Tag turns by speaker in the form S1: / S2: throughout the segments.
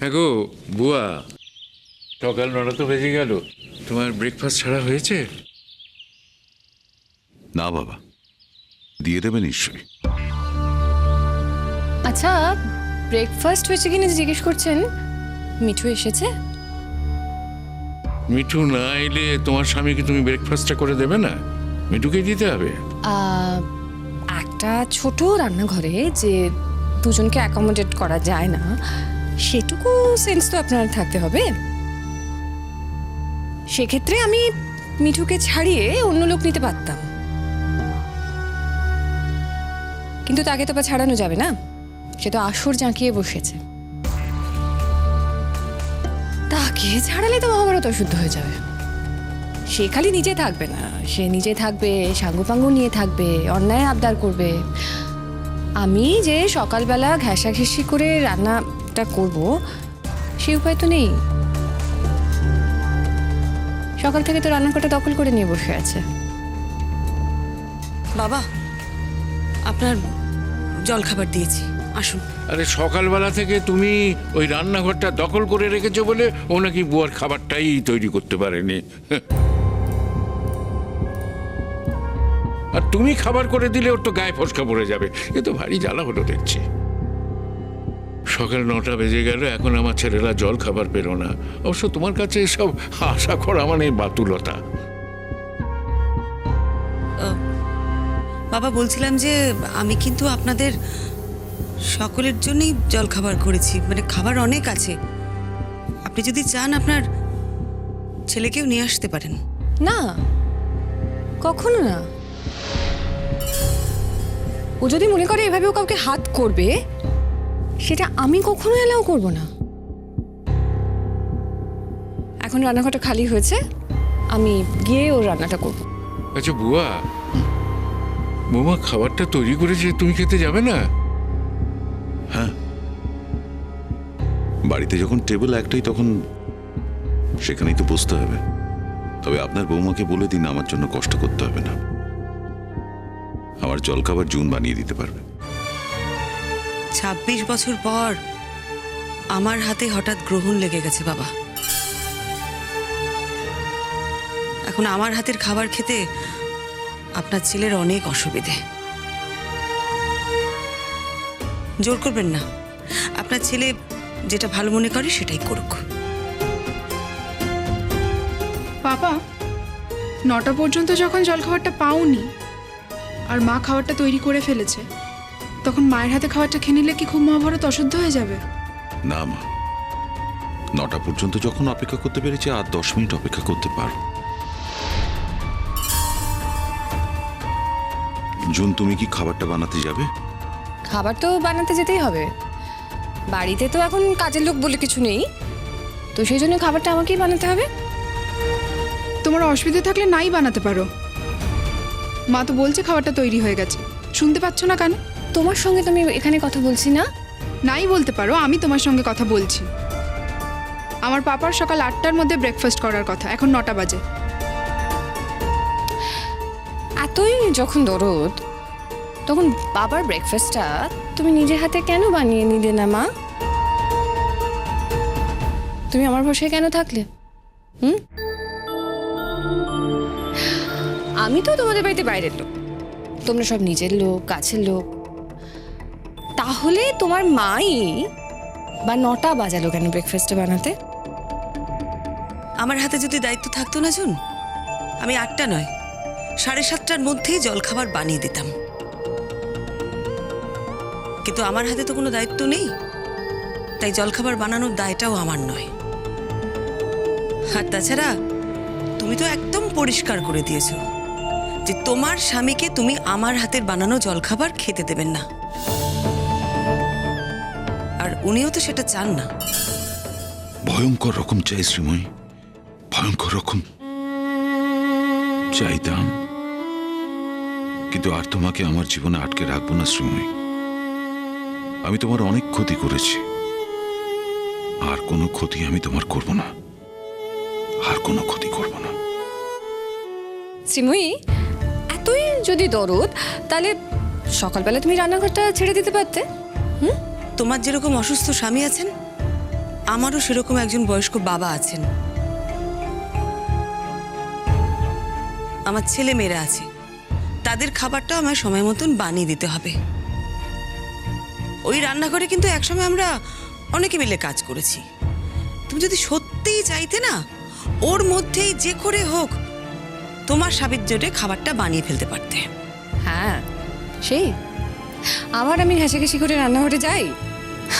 S1: হ্যাঁ গো বুয়া, সকাল 9টা তো বেজে গেল, তোমার ব্রেকফাস্ট ছাড়া হয়েছে?
S2: না বাবা, দিয়ে দেবে নিশ্চয়ই।
S3: আচ্ছা, ব্রেকফাস্ট হয়েছে কিনা জিজ্ঞেস করছেন? মিঠু এসেছে?
S1: মিঠু না এলে তোমার স্বামীকে তুমি ব্রেকফাস্টটা করে দেবে না? মিঠুকে দিতে হবে।
S3: একটা ছোট রান্নাঘরে যে দুজনকে অ্যাকোমোডেট করা যায় না, সেটুকু সেন্স তো আপনার থাকতে হবে। সেক্ষেত্রে আমি মিঠুকে ছাড়িয়ে অন্য লোক নিতে পারতাম, কিন্তু তাকে তো বা ছাড়ানো যাবে না, সে তো আসর জাঁকিয়ে বসেছে। তাকে ছাড়ালে তো মহাভারত অশুদ্ধ হয়ে যাবে। সে খালি নিজে থাকবে না, সে নিজে থাকবে, সাঙ্গুপাঙ্গু নিয়ে থাকবে, অন্যায় আবদার করবে। আমি যে সকালবেলা ঘেঁষাঘেঁষি করে রান্নাটা করব, সে উপায় তো নেই। সকাল থেকে তো রান্নাঘরটা দখল করে নিয়ে বসে আছে।
S4: বাবা, আপনার জল খাবার দিয়েছি, আসুন।
S1: আরে সকালবেলা থেকে তুমি ওই রান্নাঘরটা দখল করে রেখেছো বলে ও নাকি বুয়ার খাবারটাই তৈরি করতে পারেনি। আর তুমি খাবার করে দিলে ওর তো গায়ে ফসকা পড়ে যাবে। এ তো ভারী জ্বালা হলো দেখছি। সকাল 9টা বেজে গেল, এখন আমার ছেলেরা জল খাবার পেলো না। অবশ্য তোমার কাছে এসব আশা করা মানে বাতুলতা।
S4: বাবা, বলছিলাম যে আমি কিন্তু আপনাদের সকলের জন্যই জল খাবার করেছি, মানে খাবার অনেক আছে। আপনি যদি চান আপনার ছেলেকেও নিয়ে আসতে পারেন।
S3: না, কখনো না। ও যদি মনে করে এভাবে ও কাউকে হাত করবে, সেটা আমি কখনো এলাও করব না। এখন রান্নাঘরটা খালি হয়েছে, আমি গিয়ে ওর রান্নাটা করব।
S1: আচ্ছা বুয়া, বৌমা খাবারটা তৈরি করেছে, তুমি খেতে যাবে না?
S2: হ্যাঁ, বাড়িতে যখন টেবিল একটাই তখন সেখানেই তো বসতে হবে। তবে আপনার বৌমাকে বলে দিন আমার জন্য কষ্ট করতে হবে না, আমার জলখাবার জুন বানিয়ে দিতে পারবে।
S4: 26 বছর পর আমার হাতে হঠাৎ গ্রহণ লেগে গেছে বাবা। এখন আমার হাতের খাবার খেতে আপনার ছেলের অনেক অসুবিধে। জোর করবেন না, আপনার ছেলে যেটা ভালো মনে করে সেটাই করুক।
S5: বাবা, 9টা পর্যন্ত যখন জলখাবারটা পাওনি আর মা খাবারটা তৈরি করে ফেলেছে, তখন মায়ের হাতে খাবারটা খেয়ে নিলে কি খুব মহাভারত অশুদ্ধ হয়ে যাবে?
S2: না মা, 9টা পর্যন্ত যখন অপেক্ষা করতে পেরেছি আর 10 মিনিট অপেক্ষা করতে পারো। জুন, তুমি কি খাবারটা বানাতে যাবে?
S3: খাবার তো বানাতে যেতেই হবে, বাড়িতে তো এখন কাজের লোক বলে কিছু নেই, তো সেই জন্য খাবারটা আমাকেই বানাতে হবে।
S5: তোমার অসুবিধা থাকলে নাই বানাতে পারো। মা তো বলছে খাবারটা তৈরি হয়ে গেছে, শুনতে পাচ্ছ না কেন?
S3: তোমার সঙ্গে তো আমি এখানে কথা বলছি না।
S5: নাই বলতে পারো, আমি তোমার সঙ্গে কথা বলছি। আমার পাপার সকাল 8টার মধ্যে ব্রেকফাস্ট করার কথা, এখন 9টা বাজে।
S3: এতই যখন দরদ, তখন বাবার ব্রেকফাস্টটা তুমি নিজের হাতে কেন বানিয়ে নিলে না মা? তুমি আমার ভরসায় কেন থাকলে? আমি তো তোমাদের বাড়িতে বাইরের লোক, তোমরা সব নিজের লোক, কাছের লোক। তাহলে তোমার মাই বা 9টা বাজালো কেন ব্রেকফাস্টটা বানাতে?
S4: আমার হাতে যদি দায়িত্ব থাকতো না জুন, আমি 8টা নয় 7:30টার মধ্যেই জলখাবার বানিয়ে দিতাম। কিন্তু আমার হাতে তো কোনো দায়িত্ব নেই, তাই জলখাবার বানানোর দায়টাও আমার নয়। আর তাছাড়া তুমি তো একদম পরিষ্কার করে দিয়েছো যে তোমার স্বামীকে তুমি আমার হাতের বানানো জলখাবার খেতে দেবেন না, আর উনিও তো সেটা চান না।
S2: ভয়ঙ্কর রকম চাই শ্রীময়ী, ভয়ঙ্কর রকম চাইতাম, কিন্তু আর তোমাকে আমার জীবনে আটকে রাখবো না শ্রীময়ী। আমি তোমার অনেক ক্ষতি করেছি, আর কোনো ক্ষতি আমি তোমার করব না, আর কোনো ক্ষতি করব না।
S3: শ্রীময়ী, এতই যদি দরদ, তাহলে সকালবেলা তুমি রান্নাঘরটা ছেড়ে দিতে পারতে।
S4: তোমার যেরকম অসুস্থ স্বামী আছেন, আমারও সেরকম একজন বয়স্ক বাবা আছেন, আমার ছেলে মেয়েরা আছে, তাদের খাবারটা আমার সময় মতন বানিয়ে দিতে হবে। ওই রান্নাঘরে কিন্তু একসময় আমরা অনেকে মিলে কাজ করেছি। তুমি যদি সত্যিই চাইতে না, ওর মধ্যেই যে করে হোক তোমার সাবিত্রীর খাবারটা বানিয়ে ফেলতে পারতে।
S3: হ্যাঁ সেই আবার আমি ঘেঁষাঘেঁষি করে রান্নাঘরে যাই,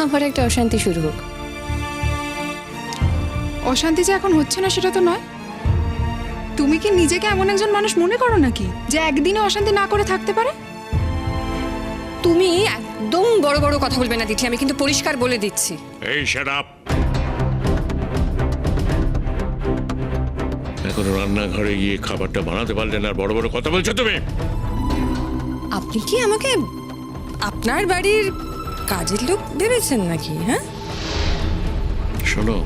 S3: আমার একটা অশান্তি শুরু হোক।
S5: অশান্তি যে এখন হচ্ছে না সেটা তো নয়। তুমি কি নিজেকে এমন একজন মানুষ মনে করো নাকি যে একদিনে অশান্তি না করে থাকতে পারে?
S3: তুমি একদম বড় বড় কথা বলবে না দিঠি, আমি কিন্তু পরিষ্কার বলে দিচ্ছি।
S1: এই শাট আপ। এখন রান্নাঘরে গিয়ে খাবারটা বানাতে পারলে না, আর বড় বড় কথা বলছো তুমি।
S3: আপনি কি আমাকে আপনার বাড়ির কাজের লোক ভেবেছেন নাকি? হ্যাঁ
S1: শোনো,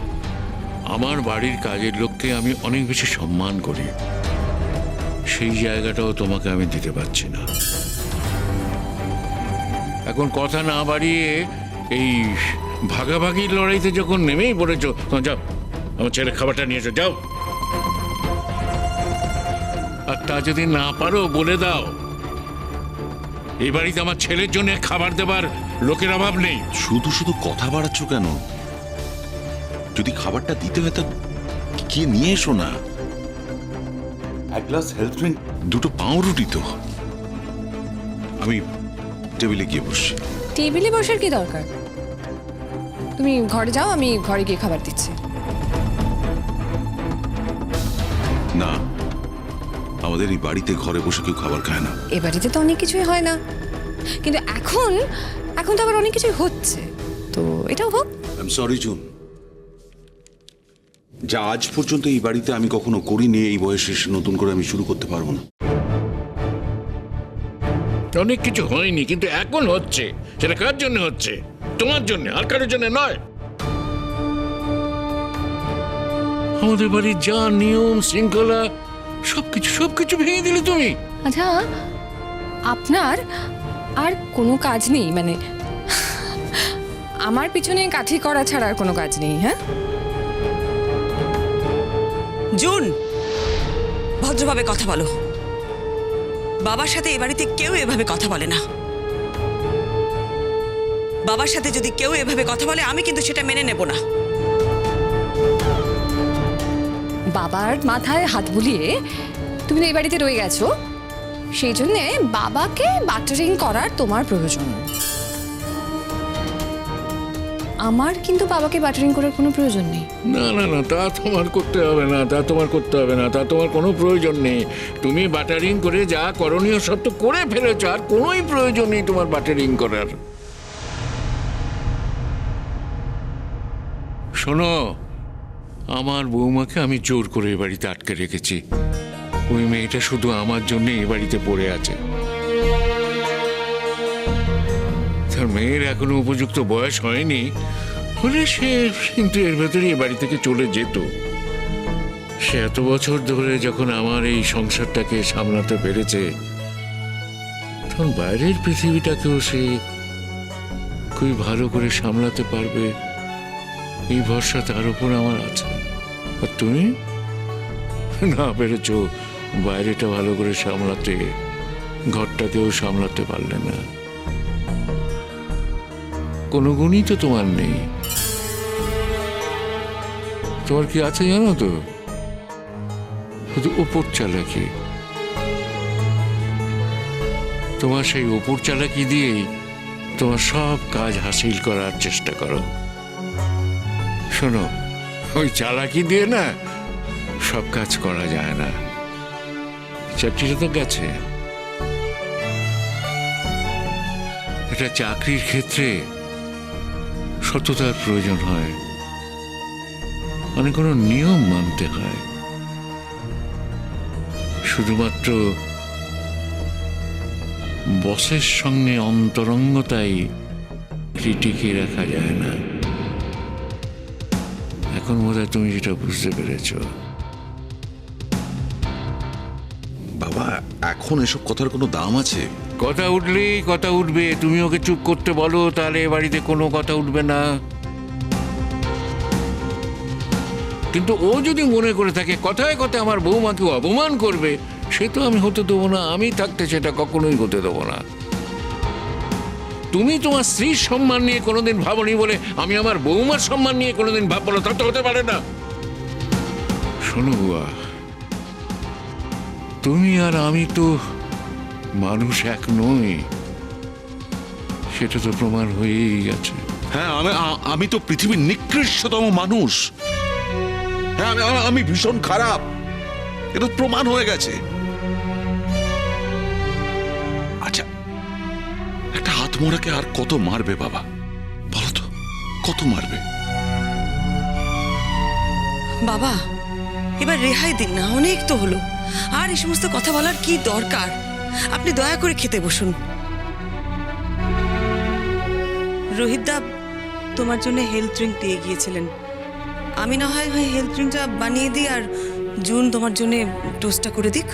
S1: আমার বাড়ির কাজের লোককে আমি অনেক বেশি সম্মান করি, সেই জায়গাটাও তোমাকে আমি দিতে পারছি না। এখন কথা না বাড়িয়ে এই ভাগাভাগির লড়াইতে যখন নেমেই পড়েছো, যাও আমার ছেলে খাবারটা নিয়েছো, যাও। আর তা যদি না পারো বলে দাও, এই বাড়িতে আমার ছেলের জন্য খাবার দেবার লোকের অভাব নেই।
S2: শুধু শুধু কথা বাড়াচ্ছ কেন? যদি খাবারটা দিতে হয় তা কি নিয়ে এসো না। এক গ্লাস হেলথ ড্রিঙ্ক, দুটো পাউরুটি তো। আমি টেবিলে গিয়ে বসছি।
S3: টেবিলে বসার কি দরকার? তুমি ঘরে যাও, আমি ঘরে গিয়ে খাবার দিচ্ছি।
S2: না, আমাদের এই বাড়িতে ঘরে বসে কেউ খাবার খায় না।
S3: এ বাড়িতে তো অনেক কিছুই হয় না, কিন্তু এখন এখন তো আবার অনেক কিছুই হচ্ছে, তো এটাও হোক।
S2: আই এম সরি জুন, যা আজ পর্যন্ত এই বাড়িতে আমি কখনো করিনি, এই বয়সে এসে নতুন করে আমি শুরু করতে পারবো না।
S1: অনেক কিছু হয়নি, কিন্তু এখন হচ্ছে। সেটা কার জন্য হচ্ছে? তোমার জন্য, আর কারোর জন্য নয়। আমাদের বাড়ির যা নিয়ম শৃঙ্খলা সবকিছু ভেঙে দিলে তুমি।
S3: আচ্ছা, আপনার আর কোনো কাজ নেই? মানে আমার পিছনে কাঠি করা ছাড়া আর কোনো কাজ নেই? হ্যাঁ
S4: জুন, ভদ্রভাবে কথা বলো। বাবার সাথে এ বাড়িতে কেউ এভাবে কথা বলে না। বাবার সাথে যদি কেউ এভাবে কথা বলে, আমি কিন্তু সেটা মেনে নেব না।
S3: বাবার মাথায় হাত বুলিয়ে তুমি তো এই বাড়িতে রয়ে গেছো, সেই জন্যে বাবাকে বাটারিং করার তোমার প্রয়োজন। আমার কিন্তু বাবাকে বাটারিং করার কোনো প্রয়োজন নেই।
S1: না না না, তা তোমার করতে হবে না, তা তোমার কোনো প্রয়োজন নেই। তুমি বাটারিং করে যা করণীয় সব তো করে ফেলেছ, আর কোনোই প্রয়োজন নেই তোমার বাটারিং করার। শোনো, আমার বৌমাকে আমি জোর করে এ বাড়িতে আটকে রেখেছি। ওই মেয়েটা শুধু আমার জন্য এ বাড়িতে পড়ে আছে। তার মেয়ের এখনো উপযুক্ত বয়স হয়নি, হলে সে কিন্তু এর ভেতরে এ বাড়ি থেকে চলে যেত। সে এত বছর ধরে যখন আমার এই সংসারটাকে সামলাতে পেরেছে, তখন বাইরের পৃথিবীটাকেও সে খুবই ভালো করে সামলাতে পারবে, এই ভরসা তার উপর আমার আছে। আর তুমি না পেরেছ বাইরেটা ভালো করে সামলাতে, ঘরটাকেও সামলাতে পারলে না। কোনো গুণই তো তোমার নেই। তোমার কি আছে জানো তো? শুধু উপর চালাকি। তোমার সেই উপর চালাকি দিয়েই তোমার সব কাজ হাসিল করার চেষ্টা করো। শোনো, ওই চালাকি দিয়ে না সব কাজ করা যায় না। চাকরিটা তো গেছে, এটা চাকরির ক্ষেত্রে সততার প্রয়োজন হয়, মানে কোনো নিয়ম মানতে হয়। শুধুমাত্র বসের সঙ্গে অন্তরঙ্গতাই টিকে রাখা যায় না। এখন বোধহয় তুমি যেটা বুঝতে পেরেছ।
S2: বাবা, এখন এসব কথার কোনো দাম আছে?
S1: কথা উঠলেই কথা উঠবে। তুমি ওকে চুপ করতে বলো, তাহলে এ বাড়িতে কোনো কথা উঠবে না। কিন্তু ও যদি মনে করে থাকে কথায় কথায় আমার বৌমাকে অপমান করবে, সে তো আমি হতে দেবো না। আমি থাকতে সেটা কখনোই হতে দেবো না। তুমি তোমার স্ত্রীর সম্মান নিয়ে কোনোদিন ভাবনি বলে আমি আমার বৌমার সম্মান নিয়ে কোনোদিন ভাববো না, তা তো হতে পারে না। শোনো বুয়া, তুমি আর আমি তো মানুষ এক নই, সেটা তো প্রমাণ হয়েই গেছে।
S2: হ্যাঁ, আমি তো পৃথিবীর নিকৃষ্টতম মানুষ। হ্যাঁ, আমি ভীষণ খারাপ, এটা প্রমাণ হয়ে গেছে। আচ্ছা, একটা হাতমোড়াকে আর কত মারবে বাবা, বলো তো, কত মারবে?
S4: বাবা, এবার রেহাই দিন না, অনেক তো হলো। আর এই সমস্ত কথা বলার কি দরকার? আপনি দয়া করে খেতে বসুন। রোহিতদা তোমার জন্য হেলথ ড্রিঙ্ক দিয়ে গিয়েছিলেন। আমি না হয় হেলথ ড্রিঙ্কটা বানিয়ে দিই, আর জুন তোমার জন্য টোস্টটা করে দিক।